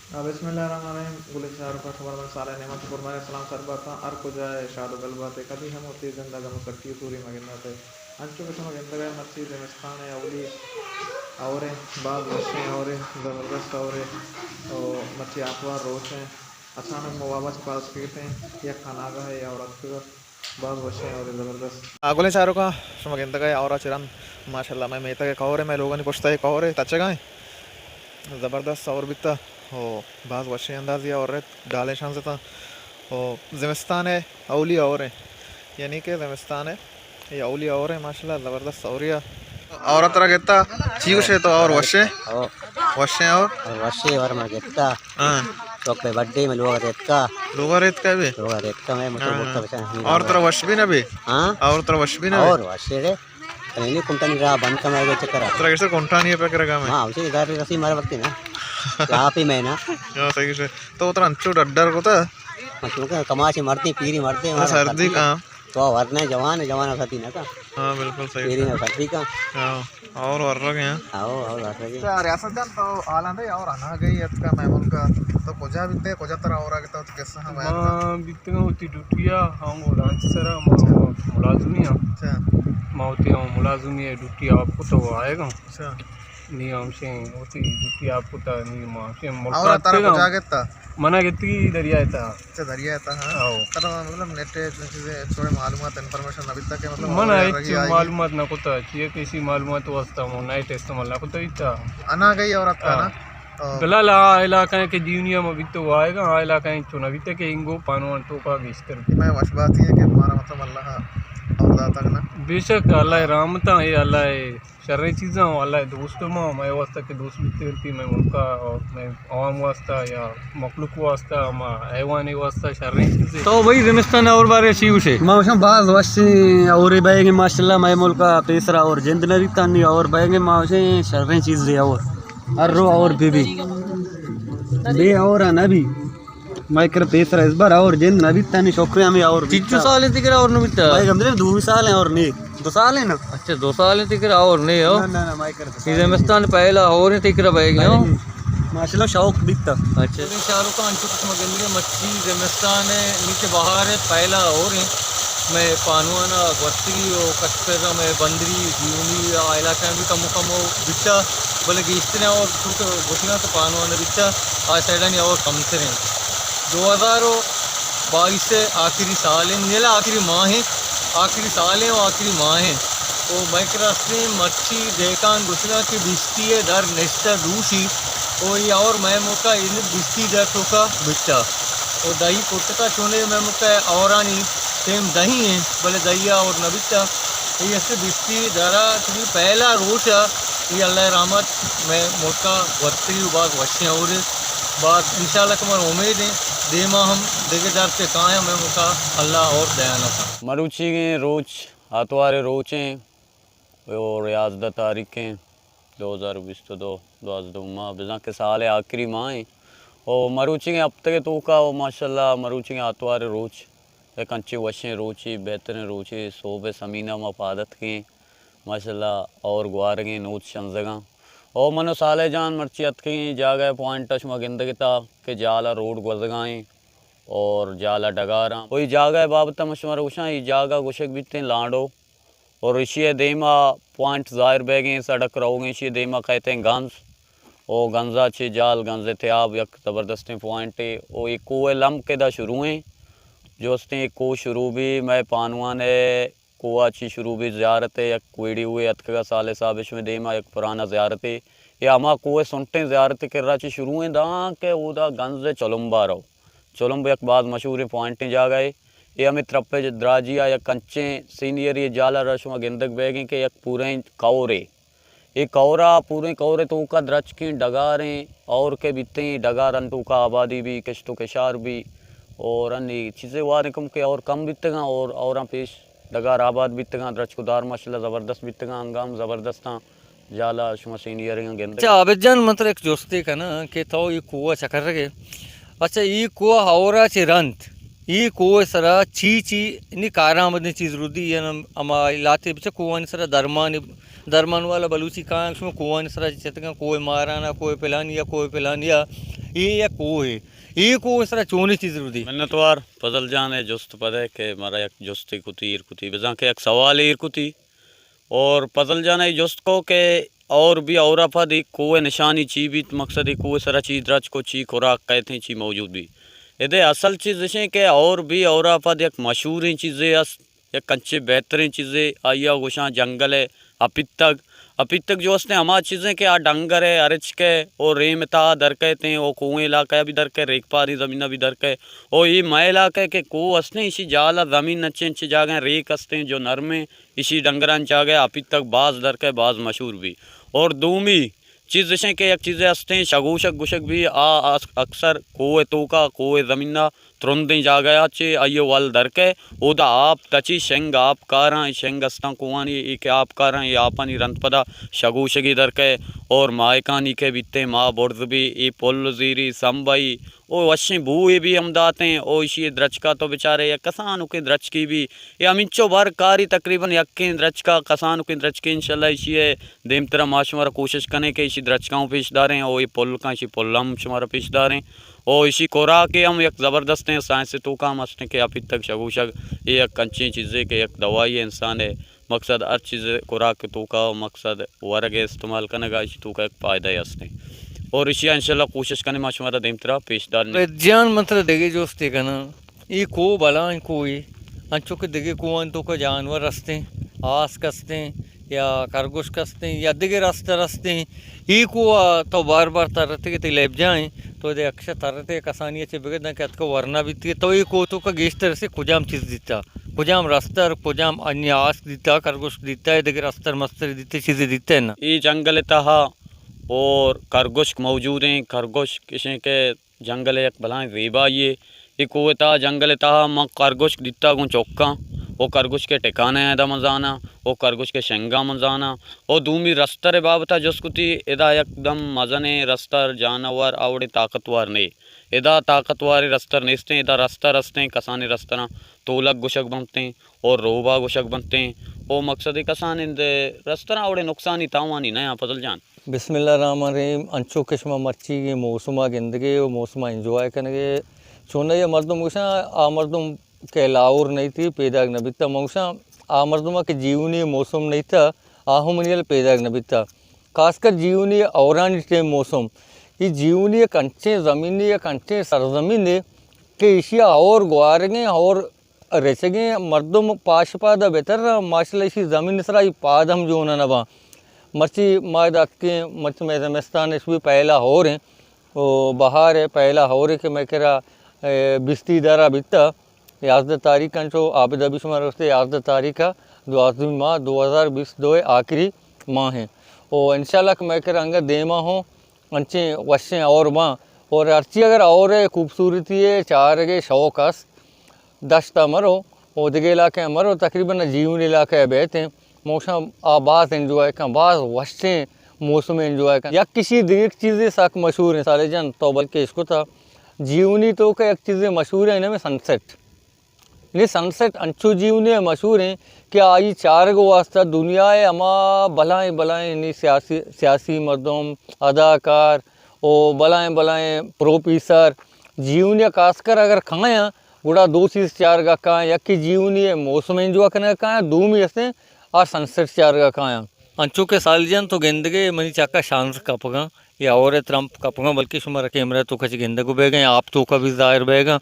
बिस्मिल्लाहिर्रहमानिर्रहीम गुल शाहरुख का खबर में साले नेमत फरमाए सलाम सरबता अर को जाए शादो गलबाते कभी हम होती जिंदगा मुकट्टी सूरी मगिंदाते अंचु के समय जिंदगा मच्छी देमस्तान है अवली और बाद वशे और ज़बरदस्त और मच्छी आतवार रोश हैं अचानक मुआवज पास करते हैं या खानागा है या औरत का बाद वशे और ज़बरदस्त गुल शाहरुख का समय जिंदगा और चिरन माशाल्लाह मैं मेहता के कहोरे मैं लोगों ने पुछता है कहोरे तचगा ज़बरदस्त और बिकता हो बाज़ वशी अंदाज़िया और डाले शान से था हो ज़िमिस्तान है अवलिया और है यानी कि ज़िमिस्तान है ये अवलिया और है माशाल्लाह ज़बरदस्त औरिया और तरह कहता चीज़ है तो और वशे और वशी और मगेत्ता हाँ चौक पे बर्थडे में लोग रेत का भी लोग रेत का मैं मुझे बोलता बचा और तरह वश भी ना भी हाँ और तरह वश भी ना और वशी रे नहीं कुंटनी रहा बंद का मैं चक्कर आता तरह कैसे कौन नहीं है पे करेगा मैं हाँ उसे इधर रसी मार वक्त ना यहाँ पे मैं ना सही से तो उतना अंचू डर को था मतलब कमाशी मरती पीरी मरते सर्दी का तो वरना जवान सती ना का हाँ बिल्कुल सही पीरी ना सर्दी का और वर्र गए आओ और सर्दी रियासत जान तो आलांदे और आना गई का मैमूल का तो कोजा बिते कोजा तरह और आगे तो कैसा हम बितंग होती ड्यूटिया हम लांच सरा मुलाजमिया अच्छा माउती हम मुलाजमी ड्यूटी आपको तो आएगा अच्छा नी हमसे होती ड्यूटी आपको तो नी हमसे और तरह कोजा गेता मना कितनी दरिया था अच्छा दरिया था हाँ तरह मतलब नेट चीजें थोड़े मालूमात इन्फॉर्मेशन अभी तक मतलब मना एक मालूमात ना कोता चाहिए किसी मालूमात वास्ता हो नाइट इस्तेमाल ना कोता इतना अना गई और आता ना गलाला इलाका के जीवनिया में भी तो आएगा आ इलाका चुना भी तक इंगो पानवान तो का गिस्तर मैं वश बात ही है कि हमारा मतलब अल्लाह और तक ना बेशक अल्लाह रहमता है अल्लाह शर्री चीज़ें अल्लाह दोस्तों में मैं वास्ता के दोस्त भी तेरती मैं उनका और मैं आवाम वास्ता या मखलूक वास्ता हैवानी वास्ता शर्री चीज़ें तो वही ज़िमिस्तान और बारे शीव से माशा बाज वशी और बैगे माशाल्लाह मैं मुल्क का पेसरा और जिंद नरी तानी और बैगे माशे शर्री चीज़ और अर्रो और बीबी बे और नबी माइकर पेसरा इस बार और जिंद नबी तानी शुक्रिया में और 3 साल तिकरा और नबीता भाई हमने 2 साल हैं और नहीं 2 साल है ना अच्छा 2 साल तिकरा और नहीं हो ना माइकर ज़िमिस्तान पहला और तिकरा बैगे हो माशाल्लाह शौक बिकता अच्छा शाहरुख खान चुप मगंदे मच्छी ज़िमिस्तान है नीचे बाहर है पहला और है मैं पानुआना वस्त्री और कस्पेरा में बंदरी जीवनी इलाका भी कम बिच्चा बोले कि इस तरह और कुछ घुसना तो पानुआना बिच्चा आज साइडा और कम से रहें 2022 से आखिरी साल है मेरा आखिरी माह है आखिरी साल है और आखिरी माह है तो मैक्रास्ते मच्छी देकान घुसना की बिस्ती है दर नेस्टर रूसी और ये और मैं मुका इन बिस्ती दर तो का बिच्चा और दही पुटका चुने में मुका औरानी सेम दही है बोले दहिया और नबिता ये ऐसे बिस्ती दरा तुम्हें पहला रोशा ये अल्लाह रहमत मैं मोटका वत्री बाग वशिया और बात इंशाल्लाह तुम्हारा उम्मीद है देमा हम देखेदार से कहाँ है मैं मुका अल्लाह और दयाना था मरुची के रोज आतवारे रोचें और याजदा तारीखें 2022 माह बिजा के साल है आखिरी माह है और मरुची के हफ्ते के तो का माशाल्लाह मरुची के आतवारे रोज एक अच्छे वशें रोची बेहतरीन रोची सोबे समीना मफादत के माशाल्लाह और गुआर के नोच शंजगा और मनो साले जान मर्ची अतके जागए पॉइंट टच में गिंदगी था कि जाला रोड गुजगाएँ और जाला डगारा वही जागा बाबत मशवरा उषा ये जागा गुशक बीतते लाडो और इसी देमा पॉइंट ज़ाहिर बैगे सड़क रहोगे इसी देमा कहते हैं गंज और गंजा छे जाल गंजे थे आप एक ज़बरदस्त पॉइंट है और एक कुएँ लम के दा शुरू हैं जो उसने को शुरू भी मैं पानवान है कुआ अच्छी शुरू भी ज़्यारत है एक कोईडी हुए अतका साले साहब इसमें देमा एक पुराना ज़्यारत है ये हमा कुएँ सुनते ज़्यारत कर रहा ची शुरू हैं दा के उदा गंज चलुम्बा रहो चलुम्बा एक बाद मशहूर पॉइंटें जा गए ये हमें त्रप्पे द्राजिया या कंचे सीनियर ये जाला रशमा गिंदक बैगे के एक पूरे कौरे ये कौरा पूरे कौरे तो का द्रच के डगारें और के बीते डगारन तो का आबादी भी किश्तो के शार भी और अन्य चीज़ें वारिकम के और कम बीतेगा और पेश डगार आबाद बीतेगा द्रच कुदार माशाल्लाह ज़बरदस्त बीतेगा अंगाम ज़बरदस्त जाला शुमा सीनियर गेंद अच्छा आबिदजान मंत्र एक जोस्ती का ना कि तो ये कुआ चकर रहे अच्छा ये कुआ हवरा चे रंत ये कुआ सरा ची इन्हीं कारामदनी चीज़ रुदी या ना अमा लाते बच्चा कुआ सरा दरमान वाला बलूची कहाँ उसमें कुआ सरा चतका कोई माराना कोई पिलानिया ये को है ये को सरा चोने चीज रुदी मिन्नतवार फजल जान है जुस्त पदे के मरा एक जुस्ती कुती ईर कुती बजा के एक सवाल ईर कुती और फजल जान है जुस्त को के और भी और अफद एक कोई निशानी ची भी मकसद एक कोई सरा चीज रच को ची खुराक कहते ची मौजूद भी इधे असल चीज़ जैसे कि और भी और अफद एक मशहूर चीज़ें या कच्चे बेहतरीन चीज़ें आइया गुशा जंगल है अभी तक जो उसने हमारी चीज़ें के आ डंगर है अरिच के और रेमता दर कहते हैं वो कुएँ इलाका भी दर के रेख पारी ज़मीन भी दर के और ये मय इलाके के को असने इसी जाला ज़मीन नचे इंच जागे रेख असते जो नरमे इसी डंगरान जा गए अभी तक बाज़ दर के बाज़ मशहूर भी और दूमी चीज़ जैसे कि एक चीज़ें हंसते शगूशक गुशक भी अक्सर कोए तोका कोए ज़मीना तुरंत जा गया चे आइयो वाल दर के ओदा आप तची शेंग आप कारा शेंग अस्ता कुआनी एक आप कारा ये आपनी रंत पदा शगूशगी दर के और मायकानी के बीते माँ बोर्द भी ये पोल जीरी संबाई ओ वशी बूए भी हमदाते हैं ओ इसी द्रचका तो बेचारे या कसान के द्रच की भी या अमिचो बार कारी तकरीबन यक्के द्रचका कसान के द्रच के इंशाल्लाह इसी है देम तरह माशमारा कोशिश करने के इसी द्रचकाओं पेशदार हैं और ये पोल का इसी पोलम शुमारा पेशदार हैं और इसी कोरा के हम एक ज़बरदस्त हैं साइंस से तो काम हंसने के अभी तक शगूशक ये एक कंची चीज़ें के एक दवाई है इंसान है मकसद हर चीज़ खुराक के तो का मकसद वर्ग इस्तेमाल करने का इसी तो का एक फ़ायदा है हंसने और इसी इंशाल्लाह कोशिश करने माशमारा देम तरह पेशदार जान मंत्र देगे जो उसते का ना ये को बला कोई अंचो के देगे को तो का जानवर रस्ते आस कसते या खरगोश कसते या दिगे रास्ते ये को तो बार बार तरते के लेप जाएँ तो दे अक्षर तरते कसानी अच्छे बगैर ना क्या वरना भी तो ये को तो का गेस्ट तरह से कुजाम चीज़ देता कुजाम रस्तर कुजाम अन्य आस देता खरगोश देता है दिगे रस्तर मस्तर देते चीज़ें देते हैं ना ये जंगल तहा और खरगोश मौजूद हैं खरगोश किसी के जंगल एक भला रेबा ये कोता जंगल तहा माँ खरगोश दिता गो चौका वो खरगोश के ठिकाने है मजाना वो खरगोश के शेंगा मजाना और दूमी रस्तर बाबता जसकुती इदा एकदम मजने रस्तर जानवर आवड़े ताकतवर नहीं इदा ताकतवर रस्तर नेस्ते इदा रस्तर रस्ते कसाने रस्तना तोलक गुशक बनते हैं और रोबा गुशक बनते हैं वो मकसद कसान रस्तर आवड़े नुकसान ही तावानी नया फजल जान बिस्मिल्लाहिर्रहमानिर्रहीम अंचो किस्म मर्ची के मौसमा गिंदगे वो मौसमा इंजॉय करने चुना ये मर्दम मुसा आ मर्दम के लाउर नहीं थी पैदा न बीता मौसा आ मर्दमा के जीवनी मौसम नहीं था आहमनियल पैदा न बीता खासकर जीवनी औरानी टे मौसम ये जीवनी कंचे ज़मीनी कंचे सरजमीन के इशिया और ग्वारगे और रेचगे मर्दम पाशपाद बेहतर माशाल्लाह इसी ज़मीन सरा ये पाद हम जो ना बा मर्ची मादात के मर्च में जमस्तान इस भी पहला हो रहे वो बाहर है पहला हो रहे कि मैं कह रहा बिस्ती दारा बिता 11 तारीख का जो आबिद अभी शुमार उससे 11 तारीख का 12वीं माह 2020 दो आखिरी माह है और इंशाल्लाह मैं कह रहा देमा हो अच्छे वशें और माँ और अर्ची अगर और खूबसूरती है चार के शौकस दश्ता मरो और दिगे इलाके मरो तकरीबन जीवन इलाके बेहते हैं मौसम आबाद एंजॉय का बाज़ वशें मौसम एंजॉय का या किसी दिग चीज़ें साक मशहूर हैं साले जन तो बल्कि इसको था जीवनी तो का एक चीज़ें मशहूर है इन्हें में सनसेट ये सनसेट अंचो जीवनी मशहूर हैं कि आई चार गो वास्ता दुनिया है अमा बलाएँ बलाएँ नहीं सियासी मर्दों अदाकार ओ बलाएँ प्रोफेसर जीवनी खासकर अगर खाया गुड़ा 2 चीज़ 4 का कहाँ या कि जीवनी है मौसम एंजॉय करने का कहाँ 2 में ऐसे और सनसेट 4 का कहाँ अंचो के सालजन तो गेंदगे मनी चाका शान से कपगा या और ट्रंप कपगा बल्कि शुमारा कैमरा तो कच गेंदे को बेगा या आप तो का भी जाहिर बेगा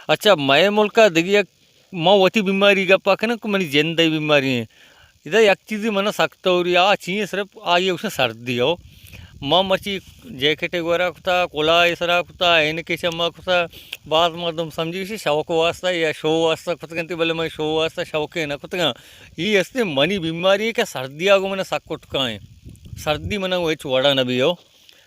अच्छा मैं मुल्क का दिगिया माँ वती बीमारी का पाक ना मनी जेंदई बीमारी है इधर एक चीज़ मना सकता और या चाहिए सिर्फ आइए उसने सर्दी हो माँ मची जैकेट वगैरह कुता कोला इसरा कुता एन के चम्मा कुता बात मर्दम समझी सी शौक वास्ता या शो वास्ता कुतगंती भले मैं शो वास्ता शौक है ना कुतगा ये ऐसे मनी बीमारी है क्या सर्दी आगो मैंने सकुटका है सर्दी मना वो चुवाड़ा न भी हो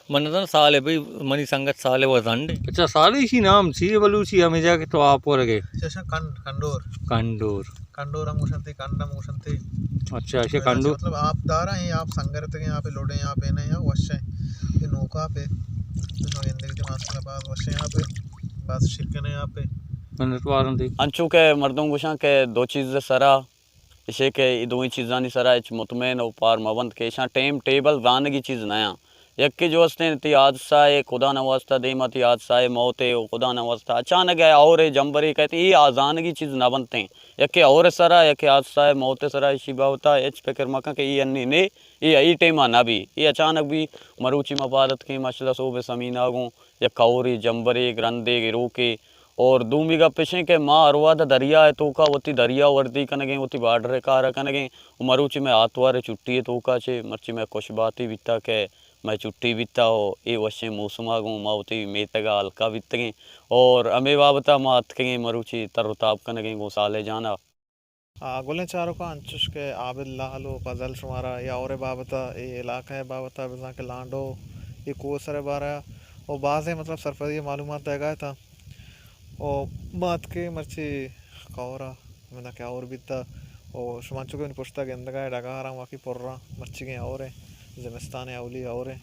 मन तो साल है भाई मनी संगत साल है वो झंडे अच्छा साल इसी नाम सी बलूची हमें जाके तो आप और गए कंडोर कंडोर कंडोर मुशंती कंडा मुशंती अच्छा ऐसे कंडोर मतलब आप दारा हैं आप संगरत के यहाँ पे लोडे यहाँ पे ना यहाँ वश है ये नौका पे तो जिंदगी के मास्टर बाद वश यहाँ पे बस शिकने यहाँ पे मैंने तो आरम दी अंचू के मर्दों गुशा के 2 चीज़ सरा इसे के 2 ही चीज़ां नहीं सरा इच मुतमैन और पार मवंद के इशा टाइम टेबल वान की चीज़ नया यक्के जो हस्ते ती हादसा है खुदा नवास्ता दे मत हादसा है मौत है खुदा नवास्ता अचानक है और जंबरी कहते ये आजान की चीज़ ना बनते हैं यक्के और सरा यक्के हादसा है मौत सरा शिबा होता है एच पे मका के ये अन्नी ने ये आई टेमा ना भी ये अचानक भी मरूची मपादत के माशाल्लाह सोबे समीना गो या कौरी जंबरे ग्रंदे गिरो के और दूमी का पेशे के माँ अरवा दरिया है तो का वती दरिया वर्दी कन गए वती बार्डर कार कन गए मरूची में आतवारे छुट्टी है तो का छे मर्ची में कुछ बात ही बीता के मैं छुट्टी बीता हो ये वशे मौसम आगू मावती मेतगा हल्का बीत गए और अमे बाबता मात के मरूची तरताब कन गए गो साले जाना गुले चारों का अंचुश के आबिद लाहलो फजल शुमारा या और बाबता ये इलाका है बाबता बिजा के लांडो ये कोसर बारा और बाज़ मतलब सरफरी मालूमात देगा था और बात के मर्ची कौरा मैंने क्या और बीता और शुमाचु के पुश्ता के अंदर का डगा रहा वाकी पुर्रा मर्ची के और है ज़िमिस्तान अवली और है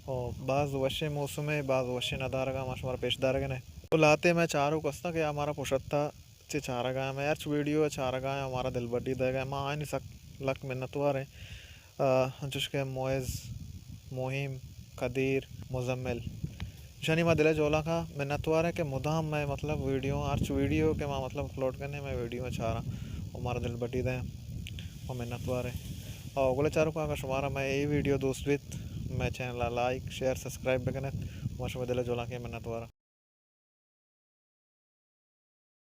और बाज़ वशे मौसम है बाज़ वशे नदार का माशमार पेशदार के ने तो लाते मैं चारों कस्ता कि हमारा पुशत्ता चे चारा गाय में यार वीडियो है चारा गाय हमारा दिल बड्डी दे गए माँ आ नहीं सक लक मिन्नत वारे के मोइज़ मुहिम कदीर मुजम्मिल शनि माँ दिले जोला का मिन्नत वारे के मुदाम मैं मतलब वीडियो आर्च वीडियो के माँ मतलब अपलोड करने में वीडियो में चारा हमारा दिल बड्डी दे और मिन्नत वारे और अगले चारों का अगर शुमारा मैं ये वीडियो दोस्त मैं चैनल लाइक शेयर सब्सक्राइब भी करें माशा दिले जोला के मिन्नत वारा